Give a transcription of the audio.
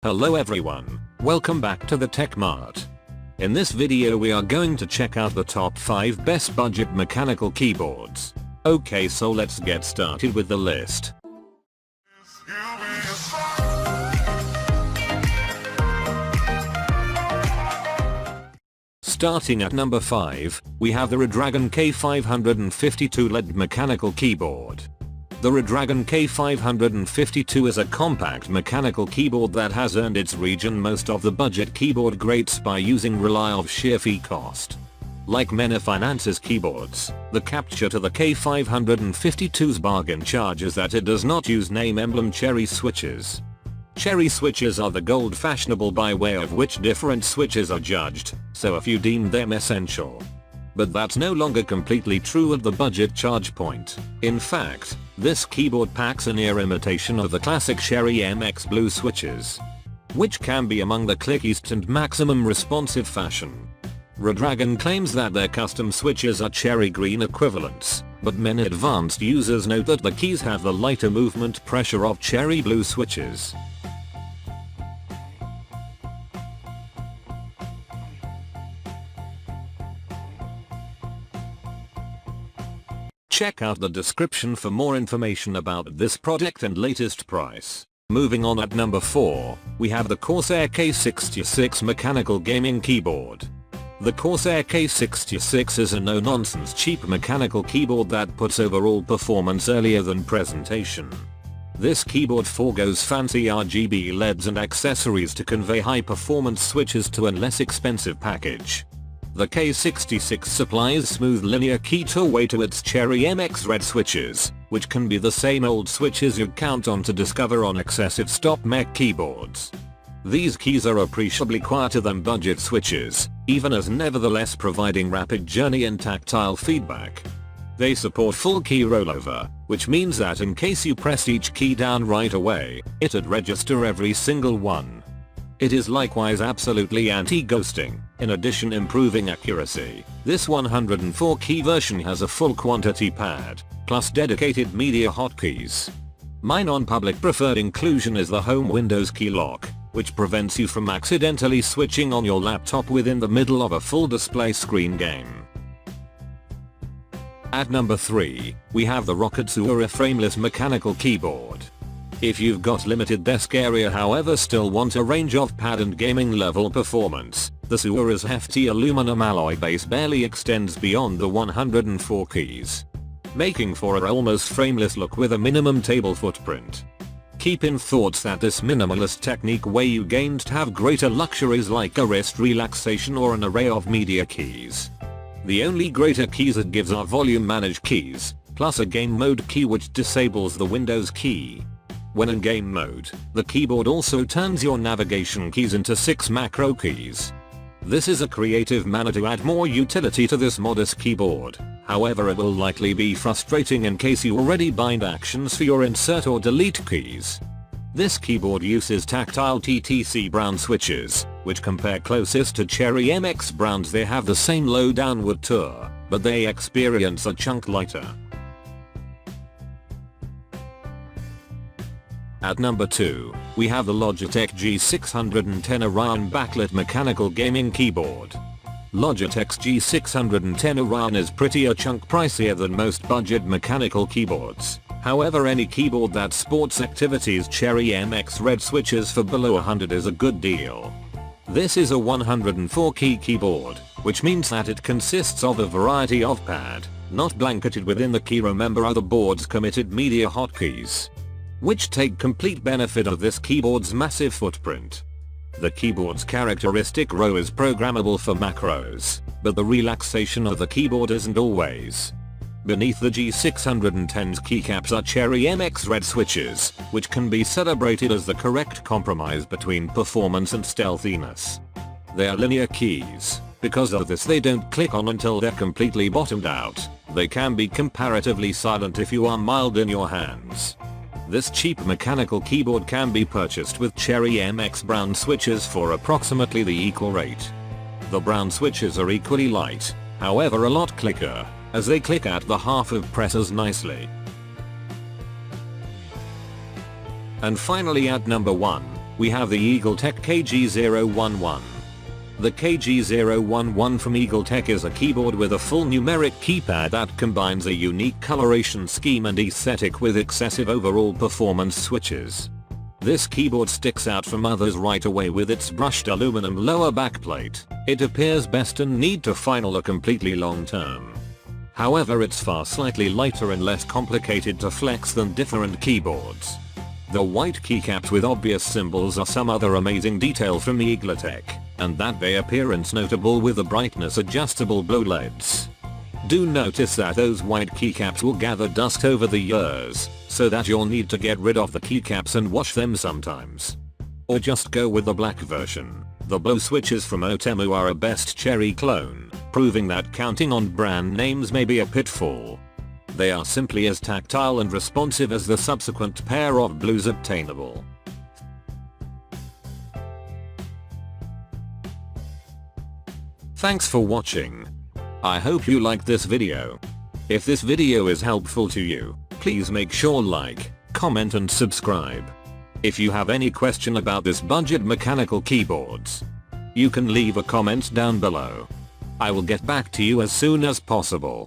Hello everyone, welcome back to the Tech Mart. In this video we are going to check out the top 5 best budget mechanical keyboards. Okay, so let's get started with the list. Starting at number 5, we have the Redragon K552 LED mechanical keyboard. The Redragon K552 is a compact mechanical keyboard that has earned its region most of the budget keyboard greats by using rely of sheer fee cost. Like many finances keyboards, the capture to the K552's bargain charge is that it does not use name emblem cherry switches. Cherry switches are the gold fashionable by way of which different switches are judged, so if you deem them essential. But that's no longer completely true at the budget charge point. In fact, this keyboard packs a near imitation of the classic Cherry MX Blue switches, which can be among the clickiest and maximum responsive fashion. Redragon claims that their custom switches are cherry green equivalents, but many advanced users note that the keys have the lighter movement pressure of cherry blue switches. Check out the description for more information about this product and latest price. Moving on, at number 4, we have the Corsair K66 mechanical gaming keyboard. The Corsair K66 is a no-nonsense cheap mechanical keyboard that puts overall performance earlier than presentation. This keyboard forgoes fancy RGB LEDs and accessories to convey high-performance switches to a less expensive package. The K66 supplies smooth linear key to way to its Cherry MX red switches, which can be the same old switches you'd count on to discover on excessive stop mech keyboards. These keys are appreciably quieter than budget switches, even as nevertheless providing rapid journey and tactile feedback. They support full key rollover, which means that in case you press each key down right away, it'd register every single one. It is likewise absolutely anti-ghosting, in addition improving accuracy. This 104 key version has a full quantity pad, plus dedicated media hotkeys. My non-public preferred inclusion is the home Windows key lock, which prevents you from accidentally switching on your laptop within the middle of a full display screen game. At number 3, we have the Suora Frameless mechanical keyboard. If you've got limited desk area however still want a range of pad and gaming level performance, the Suora's hefty aluminum alloy base barely extends beyond the 104 keys, making for a almost frameless look with a minimum table footprint. Keep in thoughts that this minimalist technique way you gained to have greater luxuries like a wrist relaxation or an array of media keys. The only greater keys it gives are volume manage keys, plus a game mode key which disables the Windows key. When in game mode, the keyboard also turns your navigation keys into 6 macro keys. This is a creative manner to add more utility to this modest keyboard, however it will likely be frustrating in case you already bind actions for your insert or delete keys. This keyboard uses tactile TTC brown switches, which compare closest to Cherry MX browns. They have the same low downward tour, but they experience a chunk lighter. At number 2, we have the Logitech G610 Orion backlit mechanical gaming keyboard. Logitech's G610 Orion is pretty a chunk pricier than most budget mechanical keyboards. However, any keyboard that sports Activity's Cherry MX red switches for below 100 is a good deal. This is a 104 key keyboard, which means that it consists of a variety of pad, not blanketed within the key. Remember other boards committed media hotkeys, which take complete benefit of this keyboard's massive footprint. The keyboard's characteristic row is programmable for macros, but the relaxation of the keyboard isn't always. Beneath the G610's keycaps are Cherry MX red switches, which can be celebrated as the correct compromise between performance and stealthiness. They are linear keys. Because of this they don't click on until they're completely bottomed out. They can be comparatively silent if you are mild in your hands. This cheap mechanical keyboard can be purchased with Cherry MX brown switches for approximately the equal rate. The brown switches are equally light, however a lot clicker, as they click at the half of presses nicely. And finally at number 1, we have the EagleTec KG011. The KG011 from EagleTec is a keyboard with a full numeric keypad that combines a unique coloration scheme and aesthetic with excessive overall performance switches. This keyboard sticks out from others right away with its brushed aluminum lower backplate. It appears best and need to final a completely long term. However, it's far slightly lighter and less complicated to flex than different keyboards. The white keycaps with obvious symbols are some other amazing detail from EagleTec, and that bay appearance notable with the brightness adjustable glow LEDs. Do notice that those white keycaps will gather dust over the years, so that you'll need to get rid of the keycaps and wash them sometimes. Or just go with the black version. The blow switches from Otemu are a best cherry clone, proving that counting on brand names may be a pitfall. They are simply as tactile and responsive as the subsequent pair of blues obtainable. Thanks for watching. I hope you liked this video. If this video is helpful to you, please make sure like, comment and subscribe. If you have any question about this budget mechanical keyboards, you can leave a comment down below. I will get back to you as soon as possible.